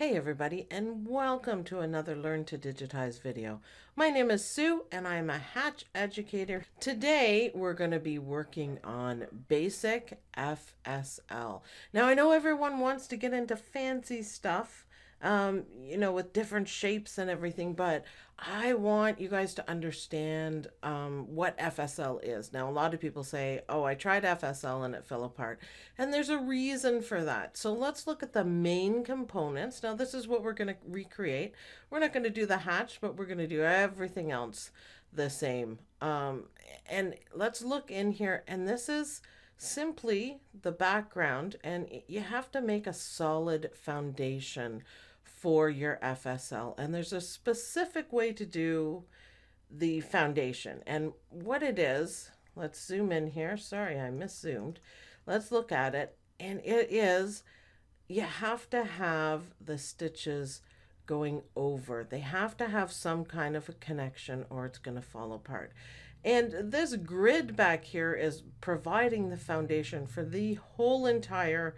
Hey everybody, and welcome to another Learn to Digitize video. My name is Sue and I'm a hatch educator. Today we're going to be working on basic FSL. Now I know everyone wants to get into fancy stuff, with different shapes and everything, but I want you guys to understand what FSL is. Now, a lot of people say, oh, I tried FSL and it fell apart. And there's a reason for that. So let's look at the main components. Now, this is what we're going to recreate. We're not going to do the hatch, but we're going to do everything else the same. And let's look in here. And this is simply the background. And you have to make a solid foundation for your FSL. And there's a specific way to do the foundation. And what it is, let's zoom in here. Sorry, I miszoomed. Let's look at it. And it is, you have to have the stitches going over. They have to have some kind of a connection or it's going to fall apart. And this grid back here is providing the foundation for the whole entire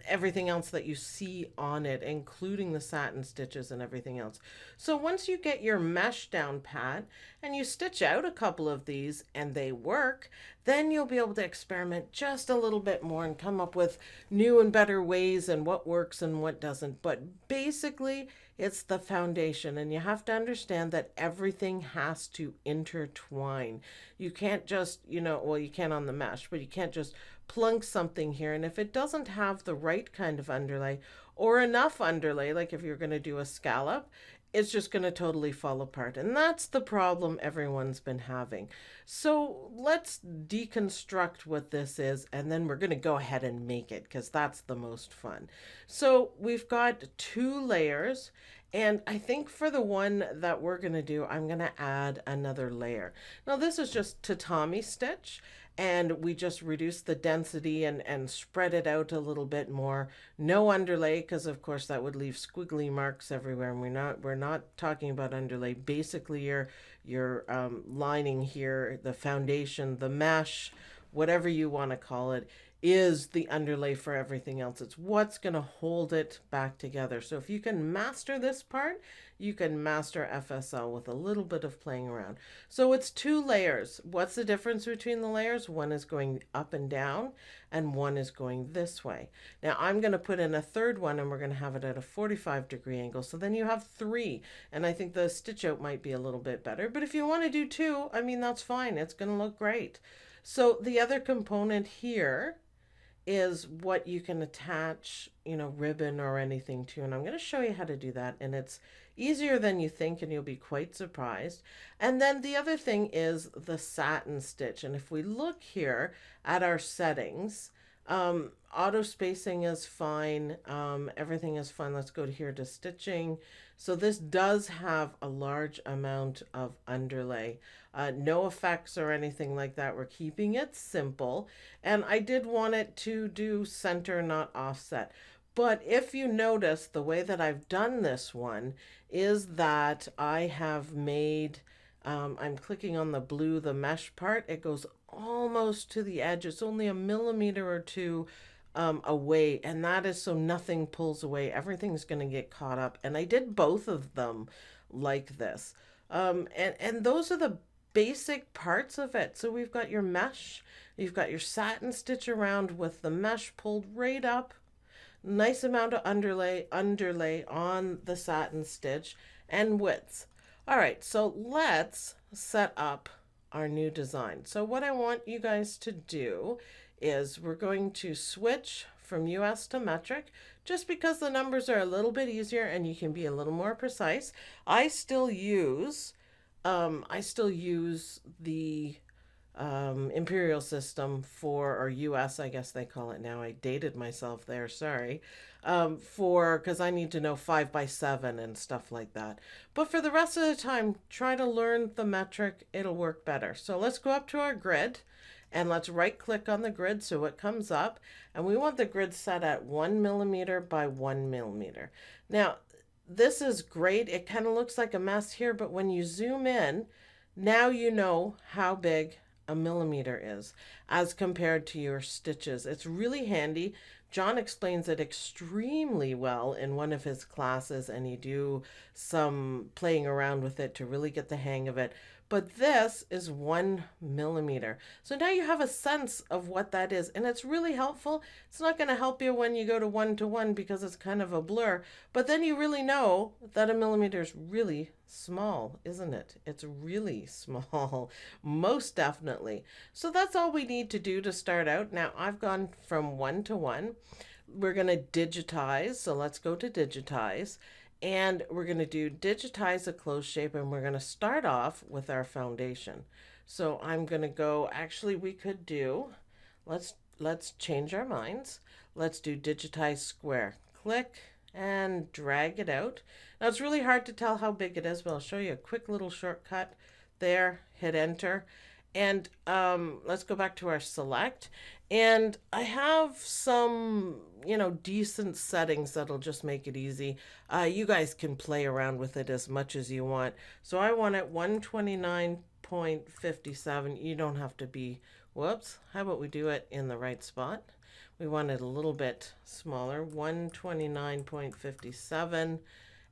everything else that you see on it, including the satin stitches and everything else. So once you get your mesh down pat and you stitch out a couple of these and they work, then you'll be able to experiment just a little bit more and come up with new and better ways and what works and what doesn't. But basically, it's the foundation, and you have to understand that everything has to intertwine. You can't just, well, you can on the mesh, but you can't just plunk something here. And if it doesn't have the right kind of underlay or enough underlay, like if you're going to do a scallop, it's just going to totally fall apart. And that's the problem everyone's been having. So let's deconstruct what this is, and then we're going to go ahead and make it because that's the most fun. So we've got 2 layers. And I think for the one that we're going to do, I'm going to add another layer. Now this is just tatami stitch, and we just reduce the density and spread it out a little bit more. No underlay, because of course that would leave squiggly marks everywhere, and we're not talking about underlay. Basically your lining here, the foundation, the mesh, whatever you want to call it, is the underlay for everything else. It's what's going to hold it back together. So if you can master this part, you can master FSL with a little bit of playing around. So it's 2 layers. What's the difference between the layers? One is going up and down and one is going this way. Now I'm going to put in a third one and we're going to have it at a 45-degree angle. So then you have 3, and I think the stitch out might be a little bit better. But if you want to do 2, I mean, that's fine. It's going to look great. So the other component here is what you can attach, ribbon or anything to. And I'm going to show you how to do that. And it's easier than you think, and you'll be quite surprised. And then the other thing is the satin stitch. And if we look here at our settings, auto spacing is fine. Everything is fine. Let's go here to stitching. So this does have a large amount of underlay. No effects or anything like that. We're keeping it simple. And I did want it to do center, not offset. But if you notice, the way that I've done this one is that I have made, I'm clicking on the blue, the mesh part. It goes almost to the edge. It's only a millimeter or 2 away, and that is so nothing pulls away. Everything's going to get caught up. And I did both of them like this. And those are the basic parts of it. So we've got your mesh, you've got your satin stitch around with the mesh pulled right up, nice amount of underlay on the satin stitch, and width. All right, so let's set up our new design. So what I want you guys to do is we're going to switch from US to metric, just because the numbers are a little bit easier and you can be a little more precise. I still use the imperial system or US, I guess they call it now. I dated myself there, sorry. Because I need to know 5x7 and stuff like that. But for the rest of the time, try to learn the metric. It'll work better. So let's go up to our grid and let's right click on the grid so it comes up. And we want the grid set at 1 millimeter by 1 millimeter. Now, this is great. It kind of looks like a mess here, but when you zoom in, now you know how big a millimeter is as compared to your stitches. It's really handy. John explains it extremely well in one of his classes, and you do some playing around with it to really get the hang of it. But this is 1 millimeter. So now you have a sense of what that is, and it's really helpful. It's not going to help you when you go to 1 because it's kind of a blur, but then you really know that a millimeter is really small, isn't it? It's really small, most definitely. So that's all we need to do to start out. Now I've gone from 1. We're going to digitize, so let's go to digitize. And we're going to do digitize a close shape, and we're going to start off with our foundation. So I'm going to go, actually we could do, let's change our minds. Let's do digitize square. Click and drag it out. Now it's really hard to tell how big it is, but I'll show you a quick little shortcut there. Hit enter. And let's go back to our select. And I have some, decent settings that'll just make it easy. You guys can play around with it as much as you want. So I want it 129.57. You don't have to be, whoops. How about we do it in the right spot? We want it a little bit smaller, 129.57.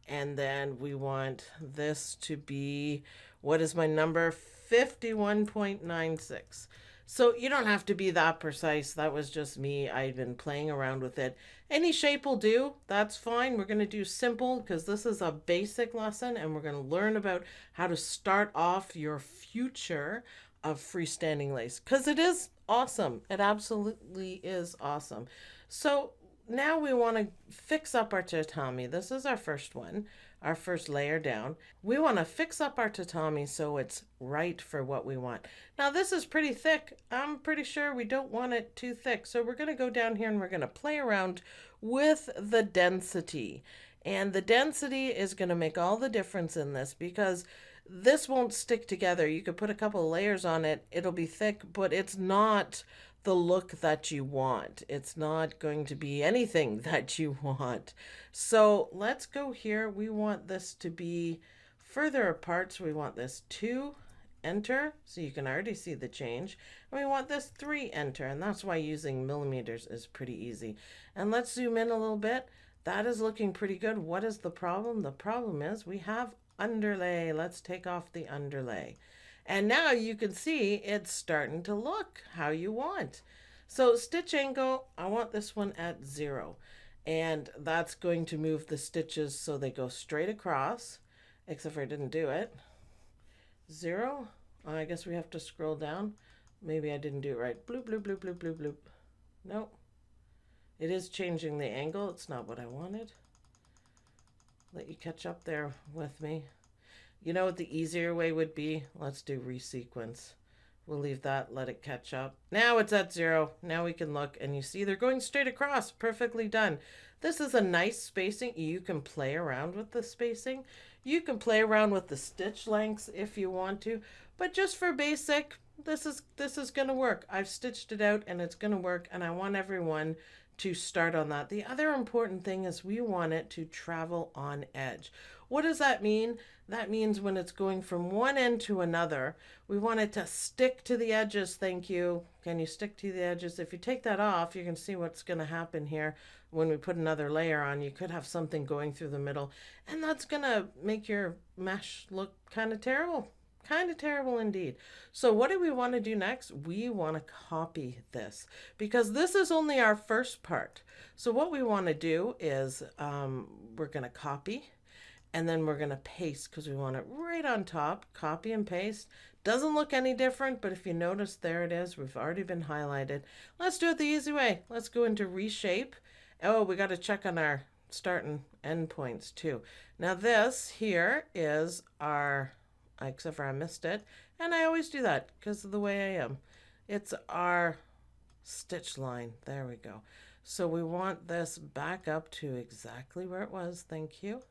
And then we want this to be, what is my number? 51.96. So you don't have to be that precise. That was just me. I've been playing around with it. Any shape will do. That's fine. We're going to do simple because this is a basic lesson, and we're going to learn about how to start off your future of freestanding lace, because it is awesome. It absolutely is awesome. So now we want to fix up our tatami. This is our first one, our first layer down. We want to fix up our tatami so it's right for what we want. Now this is pretty thick. I'm pretty sure we don't want it too thick. So we're going to go down here and we're going to play around with the density. And the density is going to make all the difference in this, because this won't stick together. You could put a couple of layers on it. It'll be thick, but it's not the look that you want. It's not going to be anything that you want. So let's go here. We want this to be further apart. So we want this 2, enter. So you can already see the change. And we want this 3, enter. And that's why using millimeters is pretty easy. And let's zoom in a little bit. That is looking pretty good. What is the problem? The problem is we have underlay. Let's take off the underlay. And now you can see it's starting to look how you want. So stitch angle, I want this one at 0. And that's going to move the stitches so they go straight across, except for I didn't do it. 0. I guess we have to scroll down. Maybe I didn't do it right. Bloop, bloop, bloop, bloop, bloop, bloop. Nope. It is changing the angle. It's not what I wanted. Let you catch up there with me. You know what the easier way would be? Let's do resequence. We'll leave that, let it catch up. Now it's at 0. Now we can look, and you see they're going straight across. Perfectly done. This is a nice spacing. You can play around with the spacing. You can play around with the stitch lengths if you want to, but just for basic, this is going to work. I've stitched it out and it's going to work, and I want everyone to start on that. The other important thing is we want it to travel on edge. What does that mean? That means when it's going from one end to another, we want it to stick to the edges. Thank you. Can you stick to the edges? If you take that off, you can see what's going to happen here. When we put another layer on, you could have something going through the middle, and that's going to make your mesh look kind of terrible. Kind of terrible indeed. So what do we want to do next? We want to copy this, because this is only our first part. So what we want to do is we're going to copy, and then we're going to paste, because we want it right on top. Copy and paste. Doesn't look any different, but if you notice, there it is. We've already been highlighted. Let's do it the easy way. Let's go into reshape. Oh, we got to check on our start and end points too. Now this here is our, except for I missed it, and I always do that because of the way I am. It's our stitch line. There we go. So we want this back up to exactly where it was. Thank you.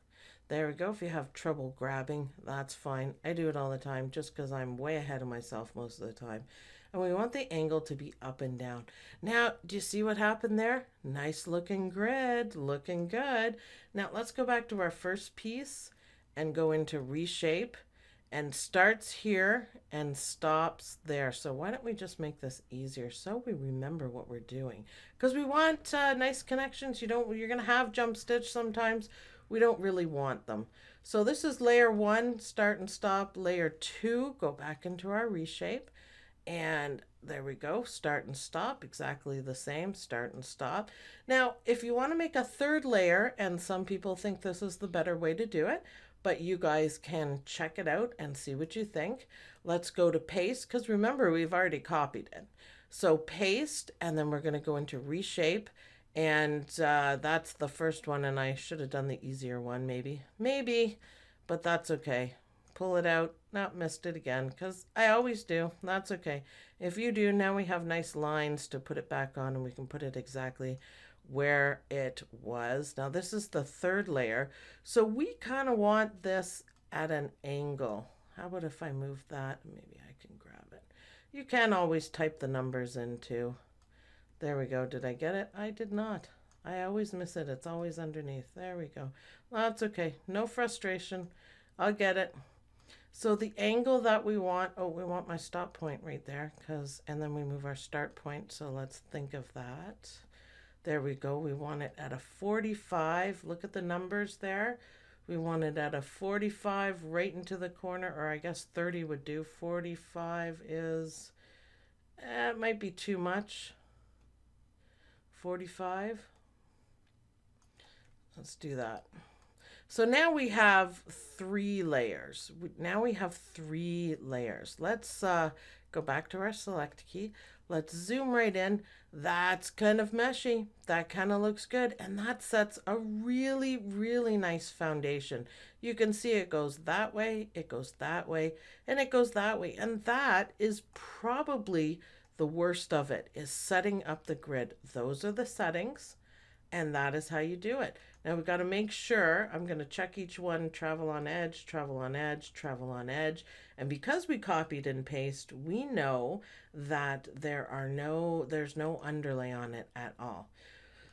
There we go. If you have trouble grabbing, that's fine. I do it all the time just because I'm way ahead of myself most of the time. And we want the angle to be up and down. Now, do you see what happened there? Nice looking grid, looking good. Now let's go back to our first piece and go into reshape. and starts here and stops there. So why don't we just make this easier so we remember what we're doing? Because we want nice connections. You're going to have jump stitch sometimes. We don't really want them. So this is layer 1, start and stop. Layer 2, go back into our reshape. And there we go, start and stop, exactly the same, start and stop. Now, if you want to make a third layer, and some people think this is the better way to do it, but you guys can check it out and see what you think. Let's go to paste, because remember, we've already copied it. So paste, and then we're going to go into reshape, and that's the first one, and I should have done the easier one, maybe, but that's okay. Pull it out. Not missed it again, because I always do. That's okay. If you do, now we have nice lines to put it back on, and we can put it exactly where it was. Now this is the third layer, so we kind of want this at an angle. How about if I move that? Maybe I can grab it. You can always type the numbers in too. There we go. Did I get it? I did not. I always miss it. It's always underneath. There we go. That's okay. No frustration. I'll get it. So the angle that we want, oh, we want my stop point right there, and then we move our start point. So let's think of that. There we go. We want it at a 45. Look at the numbers there. We want it at a 45 right into the corner, or I guess 30 would do. 45 is, it might be too much. 45. Let's do that. So now we have 3 layers. Let's go back to our select key. Let's zoom right in. That's kind of meshy. That kind of looks good. And that sets a really, really nice foundation. You can see it goes that way, it goes that way, and it goes that way. And that is probably the worst of it, is setting up the grid. Those are the settings, and that is how you do it. Now we've got to make sure, I'm going to check each one, travel on edge, travel on edge, travel on edge. And because we copied and paste, we know that there's no underlay on it at all.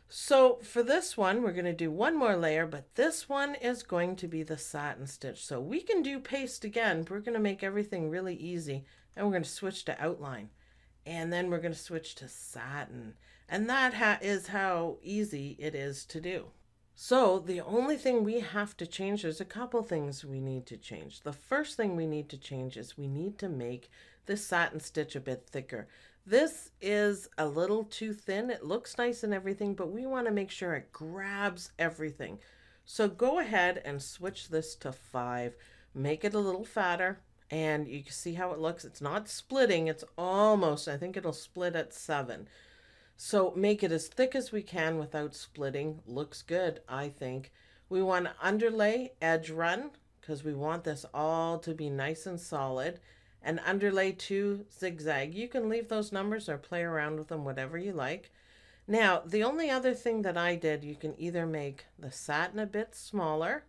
So for this one, we're going to do one more layer, but this one is going to be the satin stitch. So we can do paste again, but we're going to make everything really easy, and we're going to switch to outline. And then we're going to switch to satin. And that is how easy it is to do. So the only thing we have to change, there's a couple things we need to change. The first thing we need to change is we need to make this satin stitch a bit thicker. This is a little too thin. It looks nice and everything, but we want to make sure it grabs everything. So go ahead and switch this to 5. Make it a little fatter, and you can see how it looks. It's not splitting. It's almost, I think it'll split at 7. So make it as thick as we can without splitting. Looks good, I think. We want to underlay, edge run, because we want this all to be nice and solid. And underlay 2, zigzag. You can leave those numbers or play around with them, whatever you like. Now, the only other thing that I did, you can either make the satin a bit smaller,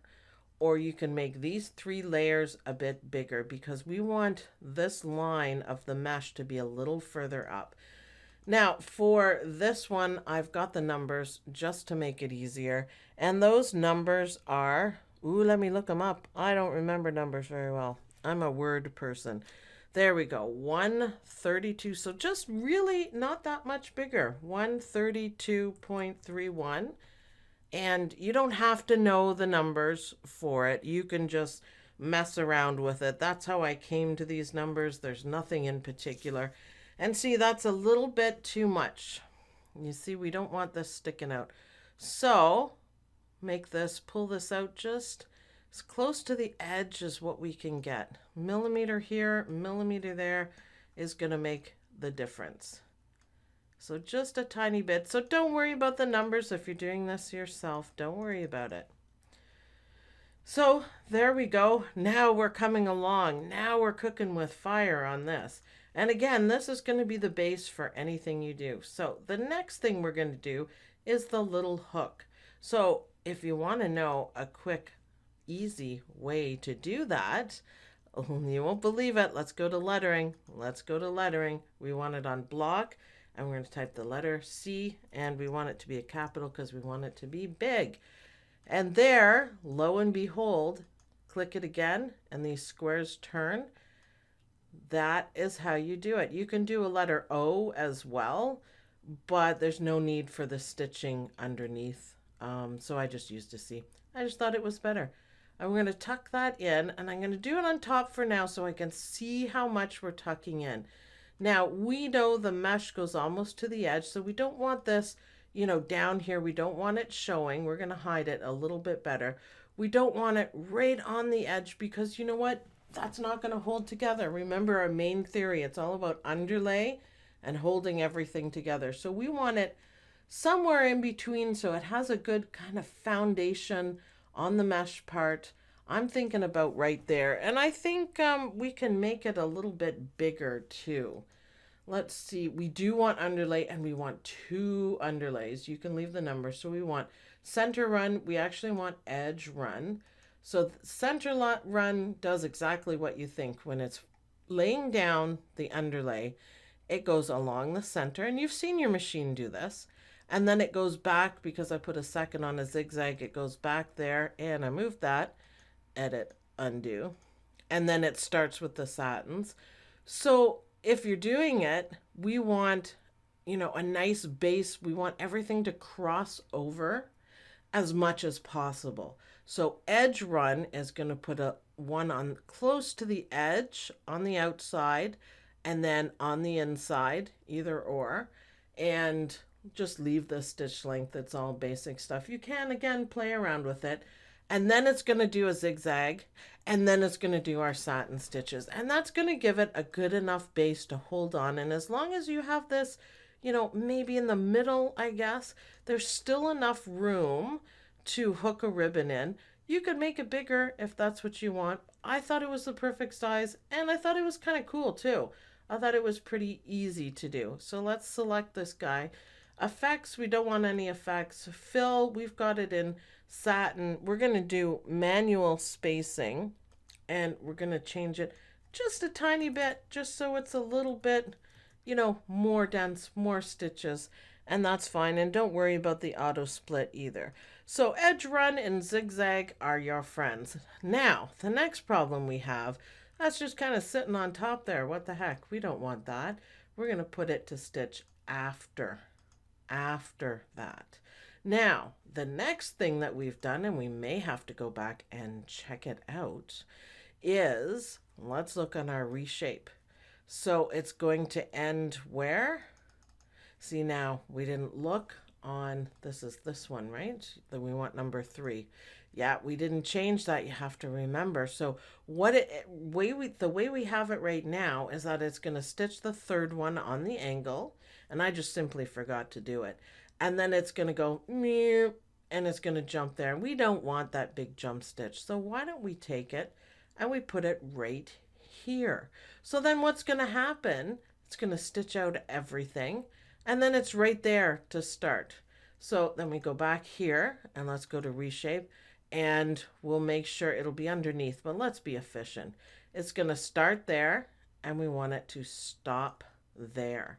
or you can make these 3 layers a bit bigger, because we want this line of the mesh to be a little further up. Now, for this one, I've got the numbers just to make it easier. And those numbers are, let me look them up. I don't remember numbers very well. I'm a word person. There we go, 132. So just really not that much bigger, 132.31. And you don't have to know the numbers for it. You can just mess around with it. That's how I came to these numbers. There's nothing in particular. And see, that's a little bit too much. You see, we don't want this sticking out. So pull this out just as close to the edge as what we can get. Millimeter here, millimeter there is going to make the difference. So just a tiny bit. So don't worry about the numbers if you're doing this yourself. Don't worry about it. So there we go. Now we're coming along. Now we're cooking with fire on this. And again, this is going to be the base for anything you do. So the next thing we're going to do is the little hook. So if you want to know a quick, easy way to do that, you won't believe it. Let's go to lettering. We want it on block, and we're going to type the letter C, and we want it to be a capital because we want it to be big. And there, lo and behold, click it again and these squares turn. That is how you do it. You can do a letter O as well, but there's no need for the stitching underneath. So I just used a C. I just thought it was better. I'm going to tuck that in, and I'm going to do it on top for now so I can see how much we're tucking in. Now, we know the mesh goes almost to the edge, so we don't want this, down here. We don't want it showing. We're going to hide it a little bit better. We don't want it right on the edge because you know what? That's not going to hold together. Remember our main theory. It's all about underlay and holding everything together. So we want it somewhere in between so it has a good kind of foundation on the mesh part. I'm thinking about right there. And I think we can make it a little bit bigger too. Let's see. We do want underlay and we want 2 underlays. You can leave the number. So we want center run. We actually want edge run. So center run does exactly what you think. When it's laying down the underlay, it goes along the center. And you've seen your machine do this. And then it goes back because I put a second on a zigzag. It goes back there and I moved that. Edit, undo. And then it starts with the satins. So if you're doing it, we want, a nice base. We want everything to cross over as much as possible. So edge run is going to put a one on close to the edge on the outside and then on the inside, either or. And just leave the stitch length. It's all basic stuff. You can, again, play around with it. And then it's going to do a zigzag. And then it's going to do our satin stitches. And that's going to give it a good enough base to hold on. And as long as you have this, maybe in the middle, I guess, there's still enough room to hook a ribbon in. You could make it bigger if that's what you want. I thought it was the perfect size. And I thought it was kind of cool, too. I thought it was pretty easy to do. So let's select this guy. Effects, we don't want any effects. Fill, we've got it in satin. We're going to do manual spacing and we're going to change it just a tiny bit, just so it's a little bit, more dense, more stitches, and that's fine. And don't worry about the auto split either. So edge run and zigzag are your friends. Now, the next problem we have, that's just kind of sitting on top there. What the heck? We don't want that. We're going to put it to stitch after that. Now, the next thing that we've done, and we may have to go back and check it out, is, let's look on our reshape. So it's going to end where? See, now we didn't look on, this is this one, right? Then we want number 3. Yeah, we didn't change that. You have to remember. So the way we have it right now is that it's going to stitch the 3rd one on the angle. And I just simply forgot to do it. And then it's going to go, and it's going to jump there. We don't want that big jump stitch. So why don't we take it and we put it right here. So then what's going to happen? It's going to stitch out everything. And then it's right there to start. So then we go back here and let's go to reshape. And we'll make sure it'll be underneath. But let's be efficient. It's going to start there. And we want it to stop there.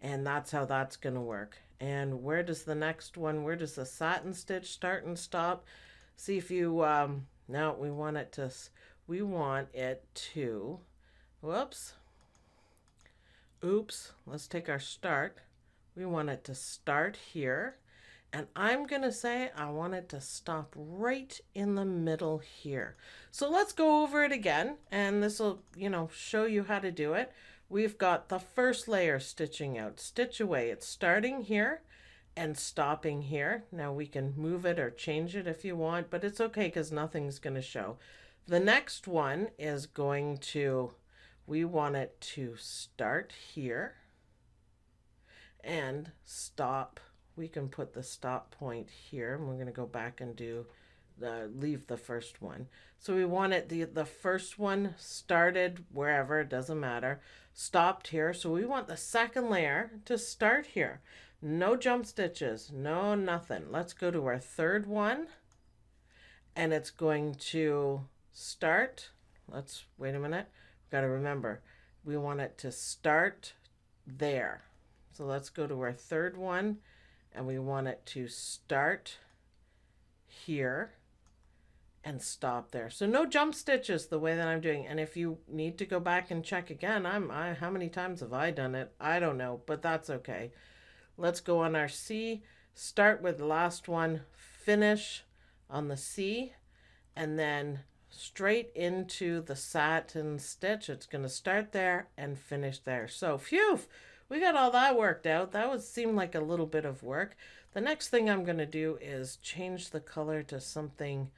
And that's how that's going to work. And where does the next one, where does the satin stitch start and stop? See if you, no, we want it to, whoops, oops, let's take our start. We want it to start here. And I'm going to say I want it to stop right in the middle here. So let's go over it again. And this will, show you how to do it. We've got the first layer stitching out, stitch away. It's starting here and stopping here. Now we can move it or change it if you want, but it's okay because nothing's going to show. The next one is going to, we want it to start here and stop. We can put the stop point here, and we're going to go back and do leave the first one. So we want it, the first one started wherever, it doesn't matter, stopped here. So we want the second layer to start here. No jump stitches, no nothing. Let's go to our 3rd one, and it's going to start. Let's wait a minute. We've got to remember, we want it to start there. So let's go to our 3rd one, and we want it to start here and stop there. So no jump stitches the way that I'm doing. And if you need to go back and check again, how many times have I done it? I don't know, but that's okay. Let's go on our C, start with the last one, finish on the C, and then straight into the satin stitch. It's going to start there and finish there. So phew, we got all that worked out. That would seem like a little bit of work. The next thing I'm going to do is change the color to something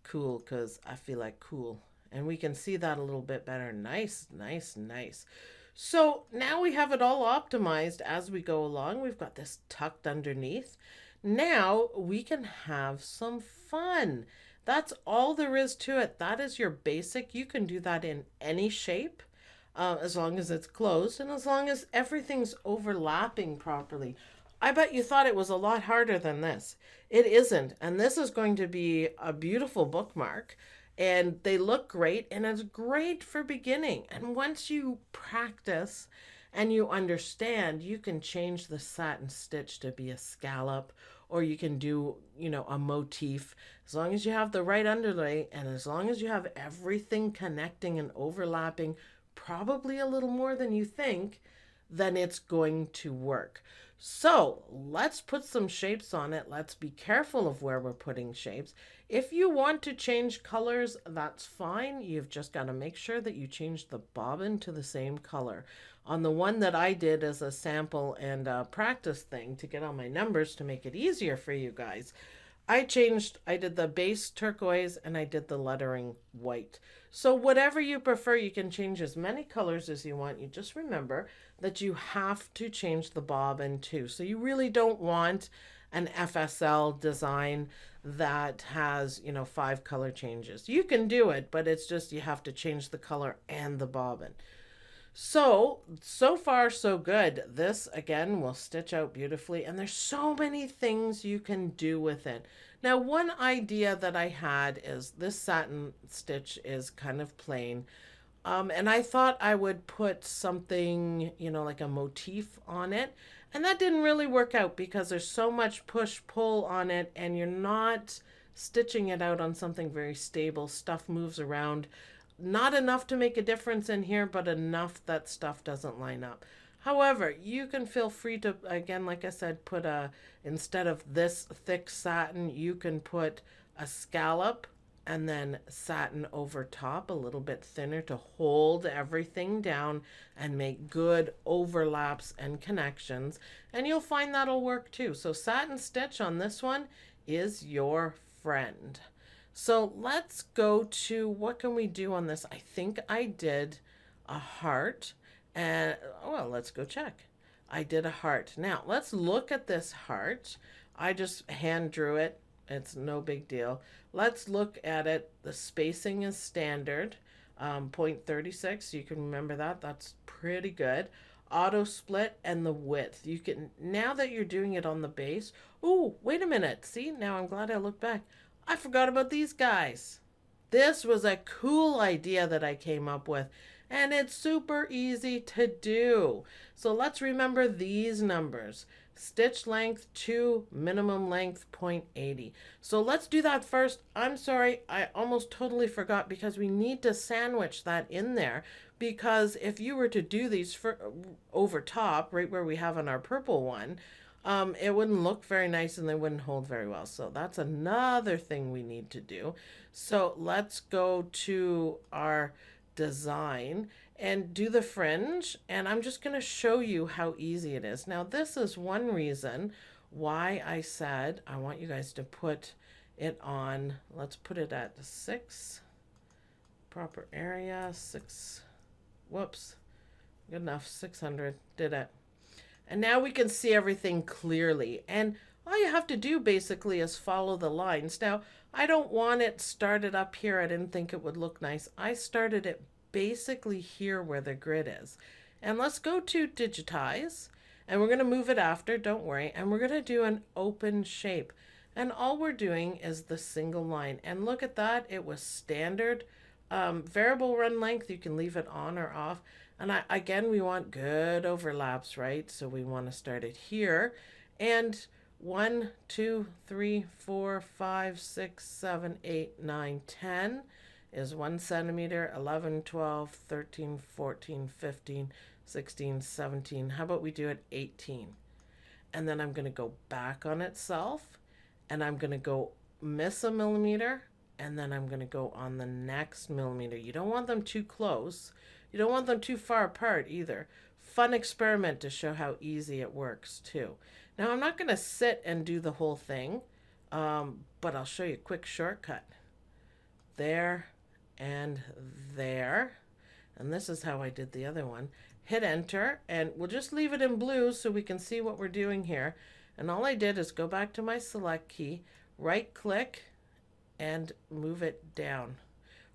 cool because I feel like cool. And we can see that a little bit better. Nice, nice, nice. So now we have it all optimized as we go along. We've got this tucked underneath. Now we can have some fun. That's all there is to it. That is your basic. You can do that in any shape as long as it's closed and as long as everything's overlapping properly. I bet you thought it was a lot harder than this. It isn't. And this is going to be a beautiful bookmark. And they look great. And it's great for beginning. And once you practice and you understand, you can change the satin stitch to be a scallop. Or you can do, a motif. As long as you have the right underlay and as long as you have everything connecting and overlapping, probably a little more than you think, then it's going to work. So let's put some shapes on it. Let's be careful of where we're putting shapes. If you want to change colors, that's fine. You've just got to make sure that you change the bobbin to the same color. On the one that I did as a sample and practice thing to get all my numbers to make it easier for you guys, I did the base turquoise and I did the lettering white. So whatever you prefer, you can change as many colors as you want. You just remember that you have to change the bobbin too. So you really don't want an FSL design that has, 5 color changes. You can do it, but it's just you have to change the color and the bobbin. So far so good. This again will stitch out beautifully and there's so many things you can do with it. Now one idea that I had is this satin stitch is kind of plain. And I thought I would put something, like a motif on it. And that didn't really work out because there's so much push-pull on it and you're not stitching it out on something very stable. Stuff moves around. Not enough to make a difference in here, but enough that stuff doesn't line up. However, you can feel free to, again, like I said, instead of this thick satin, you can put a scallop and then satin over top, a little bit thinner to hold everything down and make good overlaps and connections. And you'll find that'll work too. So satin stitch on this one is your friend. So let's go to, what can we do on this? I think I did a heart and, well, let's go check. I did a heart. Now let's look at this heart. I just hand drew it. It's no big deal. Let's look at it. The spacing is standard, 0.36. You can remember that. That's pretty good. Auto split and the width. You can, now that you're doing it on the base. Oh, wait a minute. See, now I'm glad I looked back. I forgot about these guys. This was a cool idea that I came up with, and it's super easy to do. So let's remember these numbers. Stitch length 2, minimum length 0.80. So let's do that first. I'm sorry, I almost totally forgot because we need to sandwich that in there, because if you were to do these for over top, right where we have on our purple one, it wouldn't look very nice and they wouldn't hold very well. So that's another thing we need to do. So let's go to our design and do the fringe. And I'm just going to show you how easy it is. Now, this is one reason why I said I want you guys to put it on. Let's put it at 6. Proper area, 6. Whoops. Good enough. 600. Did it. And now we can see everything clearly. And all you have to do basically is follow the lines. Now, I don't want it started up here. I didn't think it would look nice. I started it basically here where the grid is. And let's go to digitize. And we're going to move it after, don't worry. And we're going to do an open shape. And all we're doing is the single line. And look at that. It was standard. Variable run length, you can leave it on or off. And again, we want good overlaps, right? So we want to start it here. And 1, 2, 3, 4, 5, 6, 7, 8, 9, 10 is 1 centimeter, 11, 12, 13, 14, 15, 16, 17. How about we do it 18? And then I'm going to go back on itself, and I'm going to go miss a millimeter, and then I'm going to go on the next millimeter. You don't want them too close. You don't want them too far apart either. Fun experiment to show how easy it works too. Now I'm not going to sit and do the whole thing, but I'll show you a quick shortcut. There and there. And this is how I did the other one. Hit enter, and we'll just leave it in blue so we can see what we're doing here. And all I did is go back to my select key, right click, and move it down.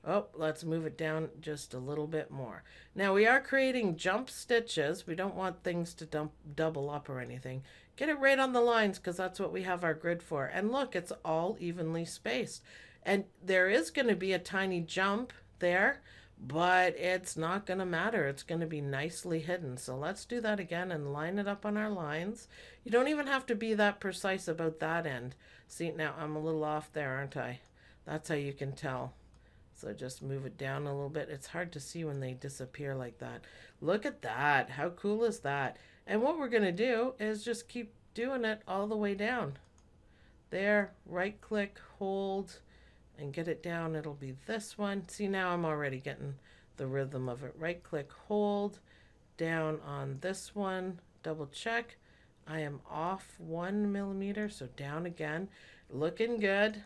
Oh, let's move it down just a little bit more. Now we are creating jump stitches. We don't want things to double up or anything. Get it right on the lines because that's what we have our grid for. And look, it's all evenly spaced. And there is going to be a tiny jump there, but it's not going to matter. It's going to be nicely hidden. So let's do that again and line it up on our lines. You don't even have to be that precise about that end. See, now I'm a little off there, aren't I? That's how you can tell. So just move it down a little bit. It's hard to see when they disappear like that. Look at that. How cool is that? And what we're going to do is just keep doing it all the way down. There, right click, hold, and get it down. It'll be this one. See, now I'm already getting the rhythm of it. Right click, hold, down on this one, double check. I am off 1 millimeter, so down again. Looking good.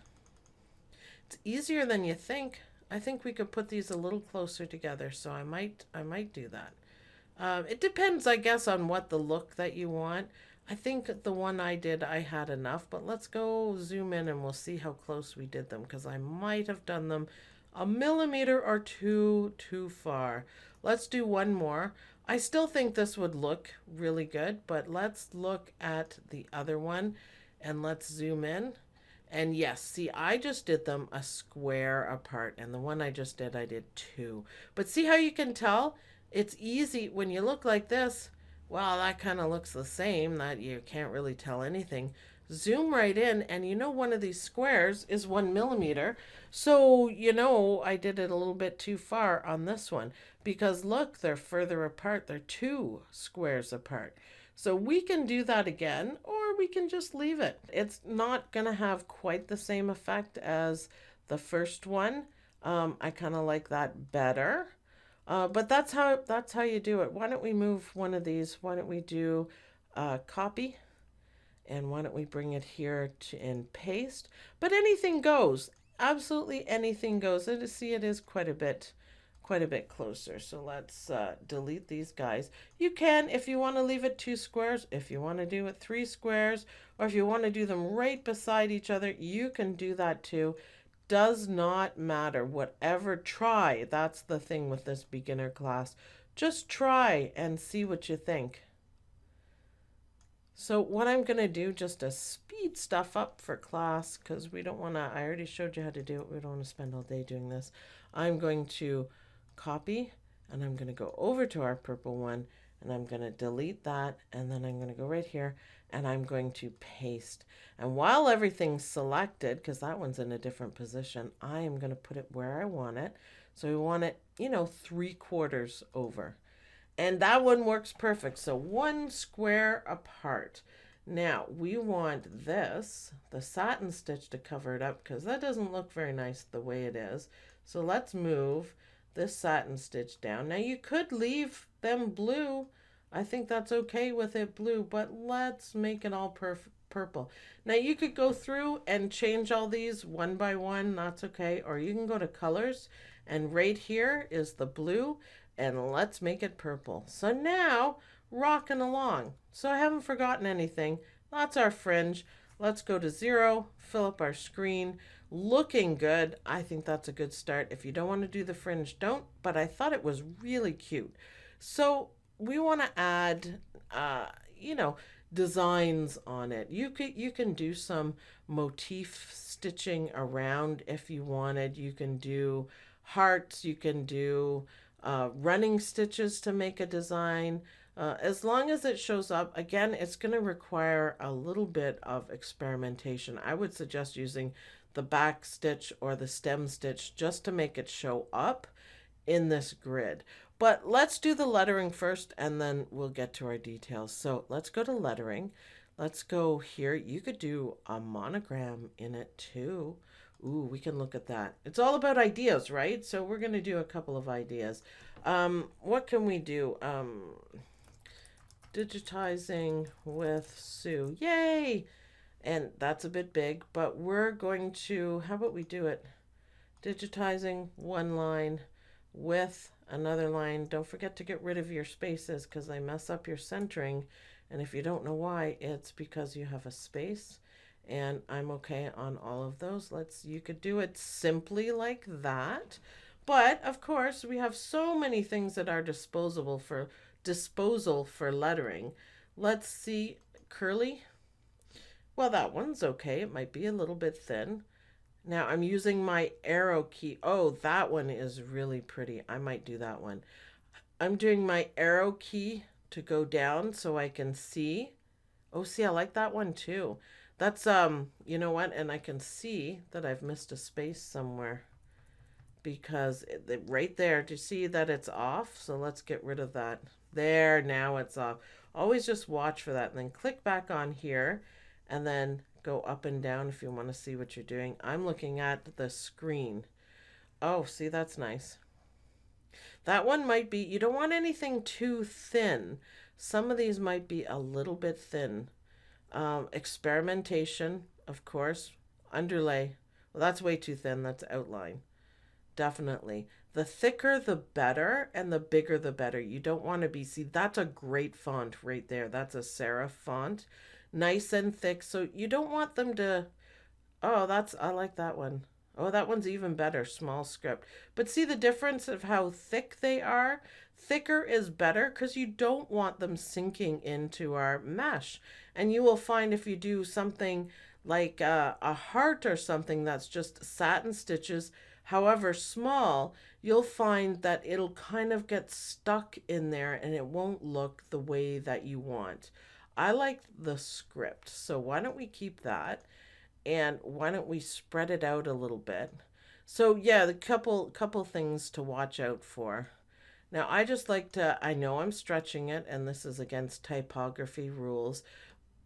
It's easier than you think. I think we could put these a little closer together, so I might do that. It depends, I guess, on what the look that you want. I think the one I did, I had enough, but let's go zoom in and we'll see how close we did them, because I might have done them a millimeter or two too far. Let's do one more. I still think this would look really good, but let's look at the other one and let's zoom in. And yes, see, I just did them a square apart, and the one I just did, I did 2. But see how you can tell? It's easy when you look like this. Well, that kind of looks the same, that you can't really tell anything. Zoom right in, and you know one of these squares is 1 millimeter. So, you know, I did it a little bit too far on this one, because look, they're further apart. They're 2 squares apart. So we can do that again, or we can just leave it. It's not going to have quite the same effect as the first one. I kind of like that better. But that's how you do it. Why don't we move one of these? Why don't we do copy? And why don't we bring it here and paste? But anything goes. Absolutely anything goes. And to see, it is quite a bit closer. So let's delete these guys. You can, if you want to leave it 2 squares, if you want to do it 3 squares, or if you want to do them right beside each other, you can do that too. Does not matter. Whatever, try. That's the thing with this beginner class. Just try and see what you think. So what I'm going to do, just to speed stuff up for class, because we don't want to, I already showed you how to do it. We don't want to spend all day doing this. I'm going to copy, and I'm going to go over to our purple one, and I'm going to delete that, and then I'm going to go right here, and I'm going to paste. And while everything's selected, because that one's in a different position, I am going to put it where I want it. So we want it, you know, 3/4 over. And that one works perfect. So 1 square apart. Now we want this, the satin stitch, to cover it up, because that doesn't look very nice the way it is. So let's move this satin stitch down. Now you could leave them blue. I think that's okay with it blue, but let's make it all purple. Now you could go through and change all these one by one. That's okay. Or you can go to colors, and right here is the blue, and let's make it purple. So now, rocking along. So I haven't forgotten anything. That's our fringe. Let's go to 0, fill up our screen. Looking good. I think that's a good start. If you don't want to do the fringe, don't. But I thought it was really cute. So we want to add, you know, designs on it. You can do some motif stitching around if you wanted. You can do hearts. You can do running stitches to make a design. As long as it shows up, again, it's going to require a little bit of experimentation. I would suggest using the back stitch or the stem stitch just to make it show up in this grid. But let's do the lettering first and then we'll get to our details. So let's go to lettering. Let's go here. You could do a monogram in it too. Ooh, we can look at that. It's all about ideas, right? So we're going to do a couple of ideas. What can we do? Digitizing with Sue. Yay! And that's a bit big, but we're going to, how about we do it? Digitizing one line with another line. Don't forget to get rid of your spaces because they mess up your centering. And if you don't know why, it's because you have a space. And I'm okay on all of those. You could do it simply like that. But of course, we have so many things at our disposal for lettering. Let's see, curly. Well, that one's okay. It might be a little bit thin. Now I'm using my arrow key. Oh, that one is really pretty. I might do that one. I'm doing my arrow key to go down so I can see. Oh, see, I like that one too. That's, you know what? And I can see that I've missed a space somewhere because right there, do you see that it's off? So let's get rid of that. There, now it's off. Always just watch for that and then click back on here and then go up and down if you want to see what you're doing. I'm looking at the screen. Oh, see, that's nice. That one might be, you don't want anything too thin. Some of these might be a little bit thin. Experimentation, of course. Underlay. Well, that's way too thin. That's outline. Definitely. The thicker the better and the bigger the better. You don't want to be, see, that's a great font right there. That's a serif font. Nice and thick. So you don't want them to, oh, I like that one. Oh, that one's even better, small script. But see the difference of how thick they are? Thicker is better because you don't want them sinking into our mesh. And you will find if you do something like a heart or something that's just satin stitches, however small, you'll find that it'll kind of get stuck in there and it won't look the way that you want. I like the script, so why don't we keep that? And why don't we spread it out a little bit? So yeah, the couple things to watch out for. Now I just like to, I know I'm stretching it and this is against typography rules,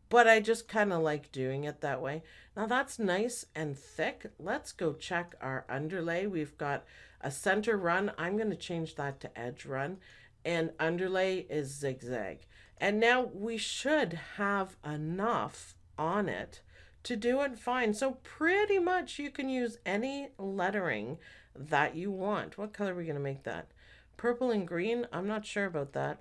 but I just kind of like doing it that way. Now that's nice and thick. Let's go check our underlay. We've got a center run. I'm going to change that to edge run, and underlay is zigzag. And now we should have enough on it to do it fine. So pretty much you can use any lettering that you want. What color are we going to make that? Purple and green? I'm not sure about that.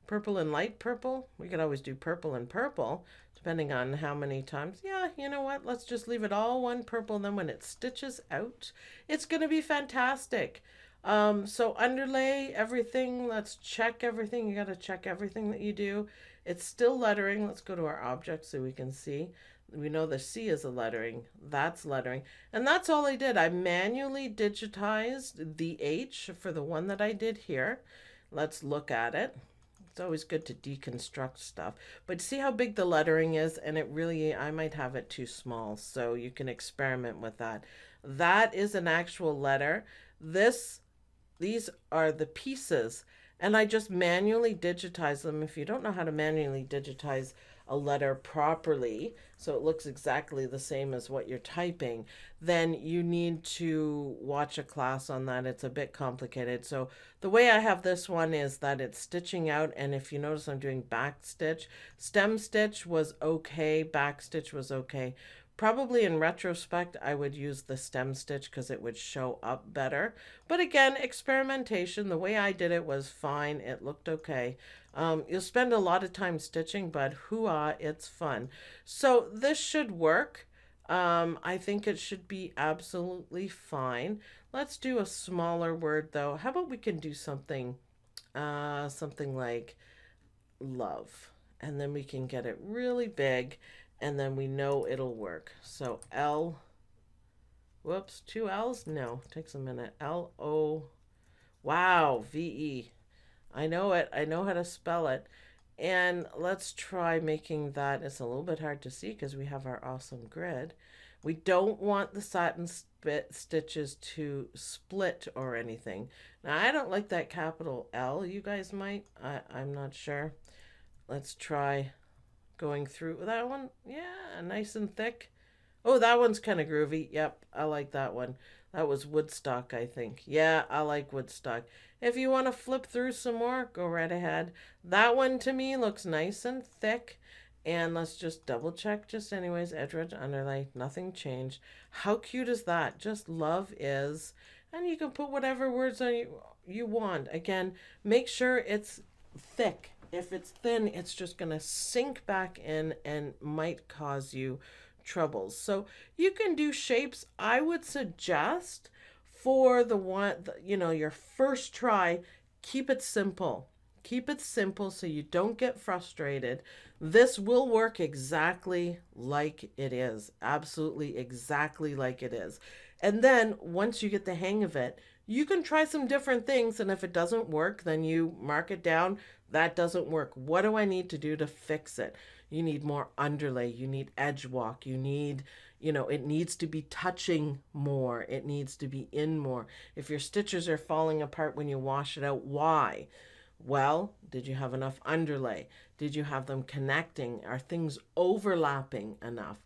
Purple and light purple? We could always do purple and purple, depending on how many times. Yeah, you know what? Let's just leave it all one purple. Then when it stitches out, it's going to be fantastic. So underlay everything. Let's check everything. You got to check everything that you do. It's still lettering. Let's go to our object so we can see. We know the C is a lettering. That's lettering. And that's all I did. I manually digitized the H for the one that I did here. Let's look at it. It's always good to deconstruct stuff. But see how big the lettering is? And it really, I might have it too small. So you can experiment with that. That is an actual letter. These are the pieces. And I just manually digitize them. If you don't know how to manually digitize a letter properly, so it looks exactly the same as what you're typing, then you need to watch a class on that. It's a bit complicated. So the way I have this one is that it's stitching out, and if you notice I'm doing back stitch. Stem stitch was okay, back stitch was okay. Probably in retrospect, I would use the stem stitch because it would show up better. But again, experimentation. The way I did it was fine. It looked okay. You'll spend a lot of time stitching, but hoo-ah, it's fun. So this should work. I think it should be absolutely fine. Let's do a smaller word though. How about we can do something like love, and then we can get it really big, and then we know it'll work. So L, whoops, two L's? No, takes a minute. L-O, wow, V-E. I know it. I know how to spell it. And let's try making that. It's a little bit hard to see because we have our awesome grid. We don't want the satin stitches to split or anything. Now, I don't like that capital L. You guys might. I'm not sure. Let's try going through that one. Yeah, nice and thick. Oh, that one's kind of groovy. Yep, I like that one. That was Woodstock, I think. Yeah, I like Woodstock. If you want to flip through some more, go right ahead. That one to me looks nice and thick. And let's just double check just anyways. Edge, ridge, underlay. Nothing changed. How cute is that? Just love is. And you can put whatever words on you want. Again, make sure it's thick. If it's thin, it's just going to sink back in and might cause you troubles. So you can do shapes. I would suggest for the one, your first try, keep it simple. Keep it simple so you don't get frustrated. This will work exactly like it is. Absolutely exactly like it is. And then once you get the hang of it, you can try some different things. And if it doesn't work, then you mark it down. That doesn't work. What do I need to do to fix it? You need more underlay. You need edge walk. You need, it needs to be touching more. It needs to be in more. If your stitches are falling apart when you wash it out, why? Well, did you have enough underlay? Did you have them connecting? Are things overlapping enough?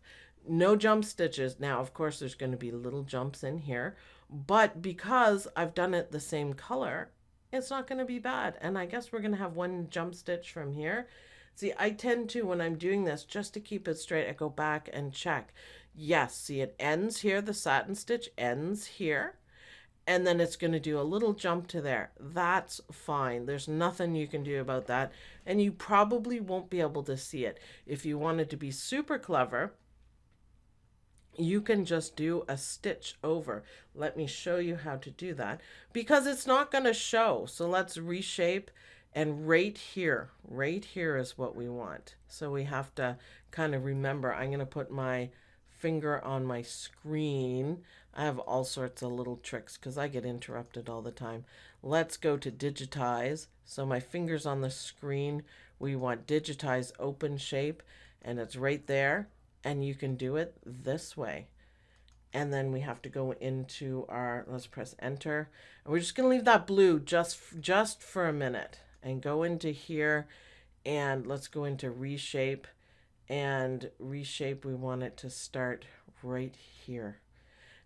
No jump stitches. Now, of course, there's going to be little jumps in here, but because I've done it the same color, it's not going to be bad. And I guess we're going to have one jump stitch from here. See, I tend to, when I'm doing this, just to keep it straight, I go back and check. Yes, see, it ends here. The satin stitch ends here. And then it's going to do a little jump to there. That's fine. There's nothing you can do about that. And you probably won't be able to see it. If you wanted to be super clever, you can just do a stitch over. Let me show you how to do that because it's not going to show. So let's reshape, and right here is what we want. So we have to kind of remember, I'm going to put my finger on my screen. I have all sorts of little tricks because I get interrupted all the time. Let's go to digitize. So my finger's on the screen. We want digitize open shape, and it's right there. And you can do it this way. And then we have to go into our, let's press enter. And we're just going to leave that blue just for a minute and go into here, and let's go into reshape. And reshape, we want it to start right here.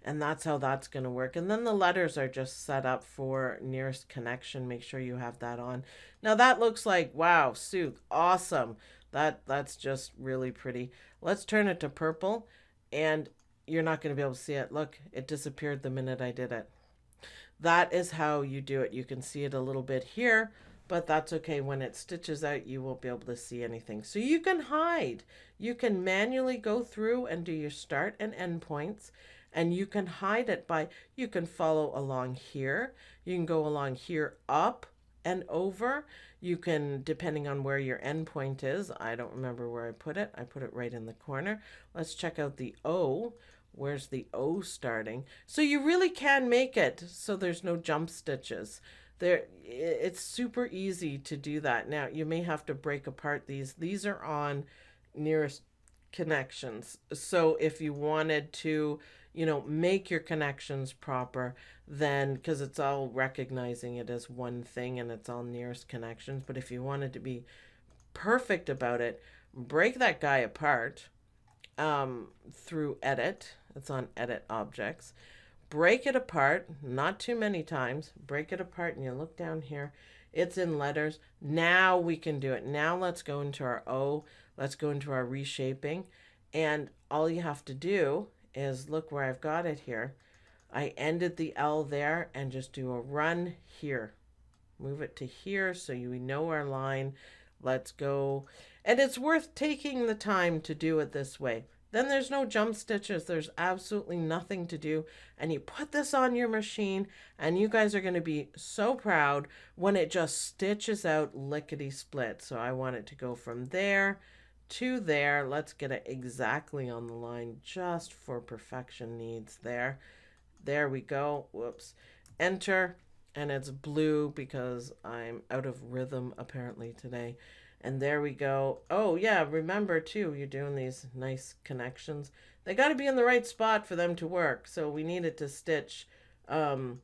And that's how that's going to work. And then the letters are just set up for nearest connection. Make sure you have that on. Now that looks like, wow, Sue, awesome. That's just really pretty. Let's turn it to purple, and you're not going to be able to see it. Look, it disappeared the minute I did it. That is how you do it. You can see it a little bit here, but that's okay. When it stitches out, you won't be able to see anything. So you can hide. You can manually go through and do your start and end points, and you can hide it by, you can follow along here. You can go along here up and over. You can, depending on where your end point is, I don't remember where I put it. I put it right in the corner. Let's check out the O. Where's the O starting? So you really can make it so there's no jump stitches. It's super easy to do that. Now you may have to break apart these. These are on nearest connections. So if you wanted to, make your connections proper, then, because it's all recognizing it as one thing and it's all nearest connections. But if you wanted to be perfect about it, break that guy apart through edit. It's on edit objects. Break it apart, not too many times. Break it apart, and you look down here. It's in letters. Now we can do it. Now let's go into our O. Let's go into our reshaping. And all you have to do is look where I've got it here. I ended the L there and just do a run here. Move it to here so we know our line. Let's go. And it's worth taking the time to do it this way. Then there's no jump stitches. There's absolutely nothing to do. And you put this on your machine, and you guys are going to be so proud when it just stitches out lickety split. So I want it to go from there to there. Let's get it exactly on the line just for perfection needs there. There we go. Whoops. Enter. and it's blue because I'm out of rhythm apparently today. And there we go. Oh yeah, remember too, you're doing these nice connections. They got to be in the right spot for them to work. So we needed to stitch um,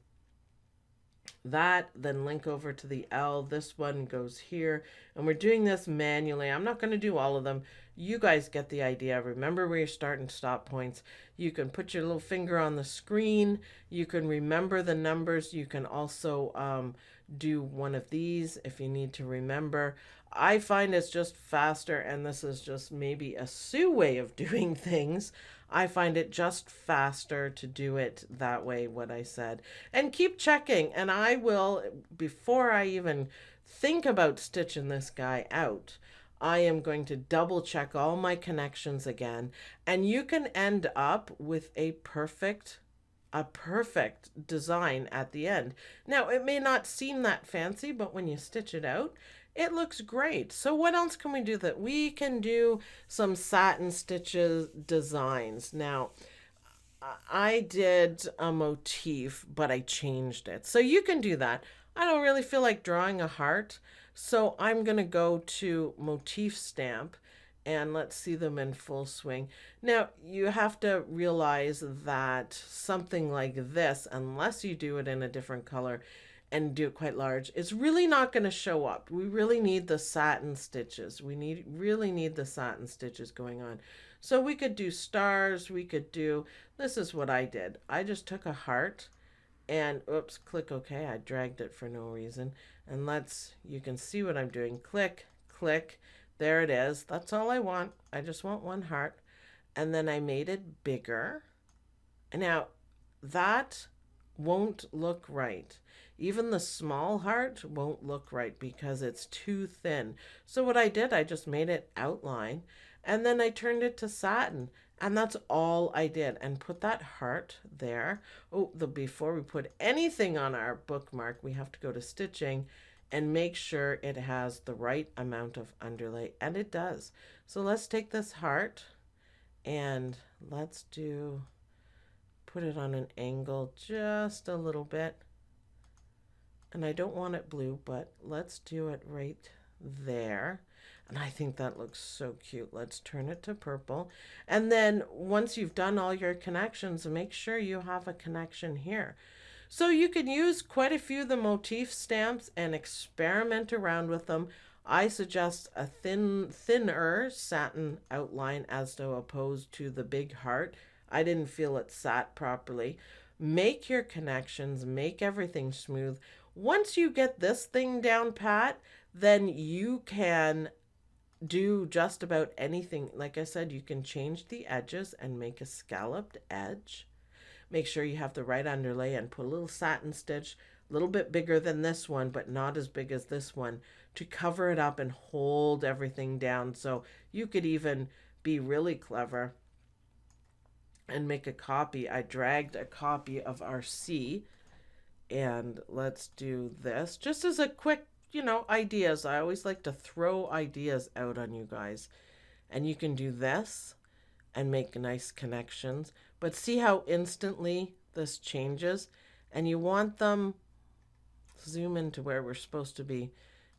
that, then link over to the L. This one goes here, and we're doing this manually. I'm not going to do all of them. You guys get the idea. Remember where your start and stop points. You can put your little finger on the screen. You can remember the numbers. You can also do one of these if you need to remember. I find it's just faster, and this is just maybe a Sue way of doing things. I find it just faster to do it that way, what I said. And keep checking, and I will, before I even think about stitching this guy out, I am going to double check all my connections again, and you can end up with a perfect design at the end. Now, it may not seem that fancy, but when you stitch it out, it looks great. So what else can we do? That we can do some satin stitches designs. Now, I did a motif, but I changed it. So you can do that. I don't really feel like drawing a heart, so I'm going to go to motif stamp, and let's see them in full swing. Now, you have to realize that something like this, unless you do it in a different color and do it quite large, it's really not going to show up. We really need the satin stitches. We really need the satin stitches going on. So we could do stars, we could do, this is what I did. I just took a heart and, oops, click OK. I dragged it for no reason. And you can see what I'm doing. Click, click, there it is. That's all I want. I just want one heart. And then I made it bigger. Now, that won't look right. Even the small heart won't look right because it's too thin. So what I did, I just made it outline, and then I turned it to satin, and that's all I did, and put that heart there. Oh, before we put anything on our bookmark, we have to go to stitching and make sure it has the right amount of underlay, and it does. So let's take this heart and let's put it on an angle just a little bit. And I don't want it blue, but let's do it right there. And I think that looks so cute. Let's turn it to purple. And then once you've done all your connections, make sure you have a connection here. So you can use quite a few of the motif stamps and experiment around with them. I suggest a thinner satin outline as opposed to the big heart. I didn't feel it sat properly. Make your connections, make everything smooth. Once you get this thing down pat, then you can do just about anything. Like I said, you can change the edges and make a scalloped edge. Make sure you have the right underlay and put a little satin stitch, a little bit bigger than this one, but not as big as this one, to cover it up and hold everything down. So you could even be really clever and make a copy. I dragged a copy of our C, and let's do this just as a quick, ideas. I always like to throw ideas out on you guys. And you can do this and make nice connections, but see how instantly this changes. And you want them, zoom into where we're supposed to be,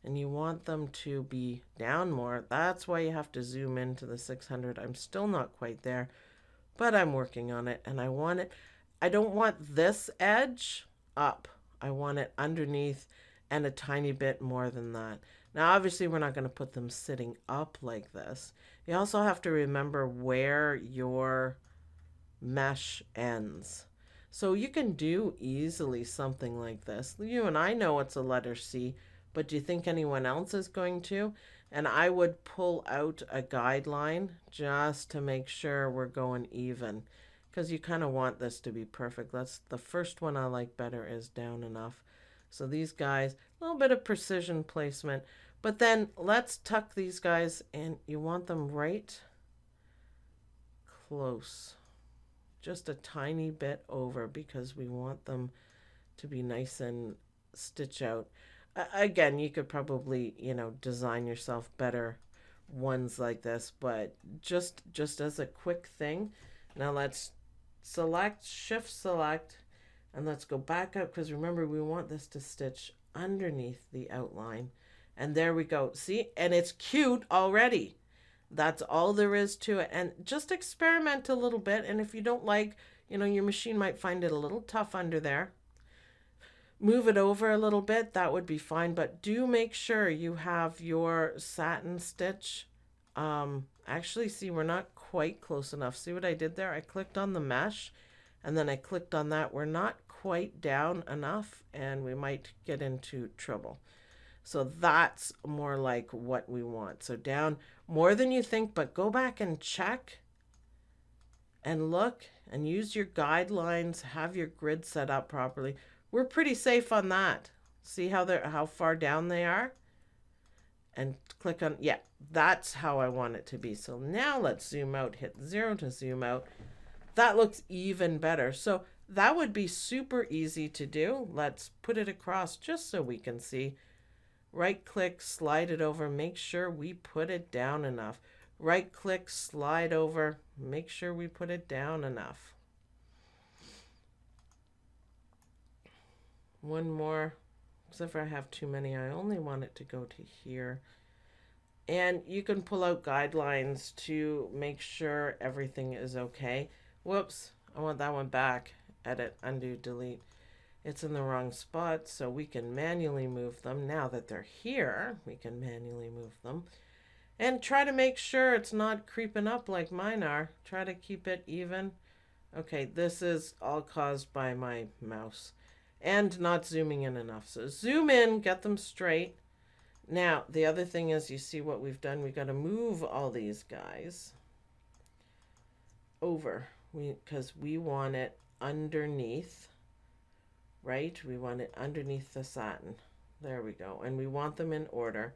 and you want them to be down more. That's why you have to zoom into the 600. I'm still not quite there, but I'm working on it. And I don't want this edge up. I want it underneath and a tiny bit more than that. Now, obviously, we're not going to put them sitting up like this. You also have to remember where your mesh ends. So you can do easily something like this. You and I know it's a letter C, but do you think anyone else is going to? And I would pull out a guideline just to make sure we're going even, because you kind of want this to be perfect. That's the first one I like better, is down enough. So these guys, a little bit of precision placement, but then let's tuck these guys in. You want them right close, just a tiny bit over, because we want them to be nice and stitch out. Again, you could probably, design yourself better ones like this, but just as a quick thing. Now let's shift select, And let's go back up, because remember, we want this to stitch underneath the outline. And there we go. See? And it's cute already. That's all there is to it. And just experiment a little bit. And if you don't like, your machine might find it a little tough under there, move it over a little bit. That would be fine. But do make sure you have your satin stitch. Actually, see, we're not quite close enough. See what I did there? I clicked on the mesh, and then I clicked on that. We're not quite down enough, and we might get into trouble. So that's more like what we want. So down more than you think, but go back and check and look and use your guidelines, have your grid set up properly. We're pretty safe on that. See how far down they are? And click on, yeah, that's how I want it to be. So now let's zoom out, hit 0 to zoom out. That looks even better. So that would be super easy to do. Let's put it across just so we can see. Right click, slide it over, make sure we put it down enough. Right click, slide over, make sure we put it down enough. One more, except for I have too many. I only want it to go to here. And you can pull out guidelines to make sure everything is okay. Whoops, I want that one back. Edit, undo, delete. It's in the wrong spot, so we can manually move them. Now that they're here, we can manually move them. And try to make sure it's not creeping up like mine are. Try to keep it even. Okay, this is all caused by my mouse and not zooming in enough. So zoom in, get them straight. Now, the other thing is, you see what we've done? We've got to move all these guys over because we want it underneath, right? We want it underneath the satin. There we go. And we want them in order.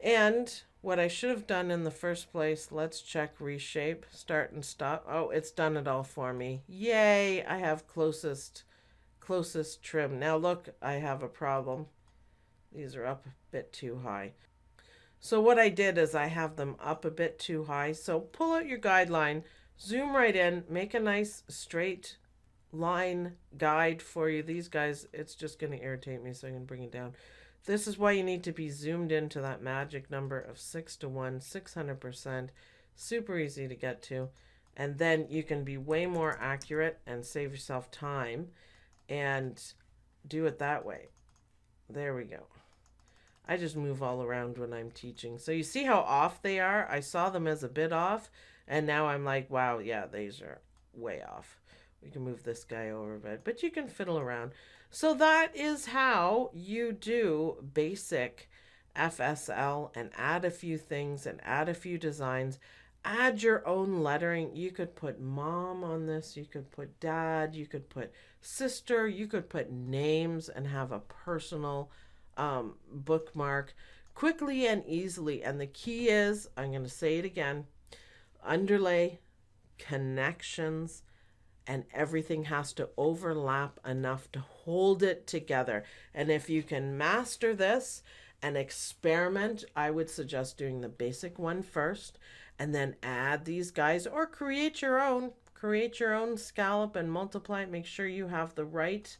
And what I should have done in the first place, let's check reshape, start and stop. Oh, it's done it all for me. Yay, I have closest trim. Now look, I have a problem. These are up a bit too high. So what I did is I have them up a bit too high. So pull out your guideline, zoom right in, make a nice straight line guide for you. These guys, it's just going to irritate me, so I'm going to bring it down. This is why you need to be zoomed into that magic number of 6 to 1, 600%. Super easy to get to. And then you can be way more accurate and save yourself time and do it that way. There we go. I just move all around when I'm teaching. So you see how off they are? I saw them as a bit off, and now I'm like, wow, yeah, these are way off. We can move this guy over a bit, but you can fiddle around. So that is how you do basic FSL and add a few things and add a few designs. Add your own lettering. You could put mom on this. You could put dad. You could put sister. You could put names and have a personal bookmark quickly and easily. And the key is, I'm going to say it again, underlay, connections, and everything has to overlap enough to hold it together. And if you can master this and experiment, I would suggest doing the basic one first and then add these guys, or create your own scallop and multiply it. Make sure you have the right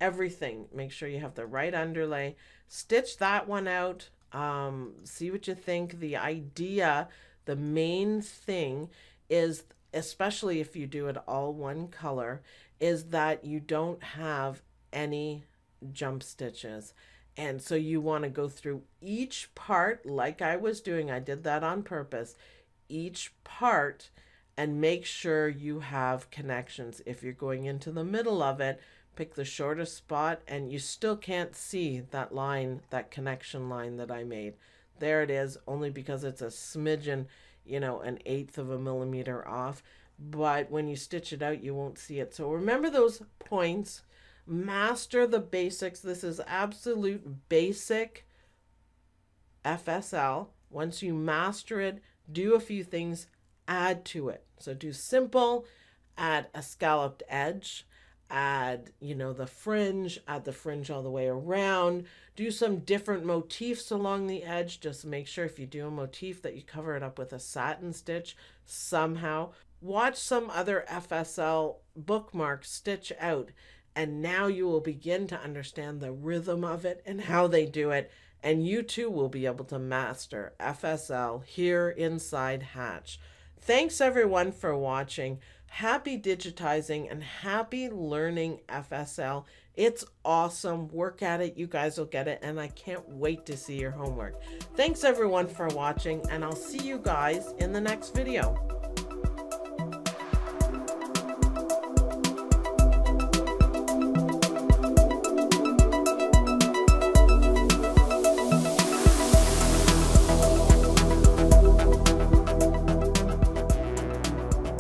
everything. Make sure you have the right underlay. Stitch that one out. See what you think. The idea, the main thing is, especially if you do it all one color, is that you don't have any jump stitches. And so you want to go through each part like I was doing. I did that on purpose. Each part, and make sure you have connections. If you're going into the middle of it, pick the shortest spot, and you still can't see that line, that connection line that I made. There it is, only because it's a smidgen, an 1/8 of a millimeter off. But when you stitch it out, you won't see it. So remember those points. Master the basics. This is absolute basic FSL. Once you master it, do a few things, add to it. So do simple, add a scalloped edge, add, the fringe, add the fringe all the way around, do some different motifs along the edge. Just make sure if you do a motif that you cover it up with a satin stitch somehow. Watch some other FSL bookmark stitch out And now you will begin to understand the rhythm of it and how they do it. And you too will be able to master FSL here inside Hatch. Thanks everyone for watching. Happy digitizing and happy learning FSL. It's awesome. Work at it. You guys will get it. And I can't wait to see your homework. Thanks everyone for watching, and I'll see you guys in the next video.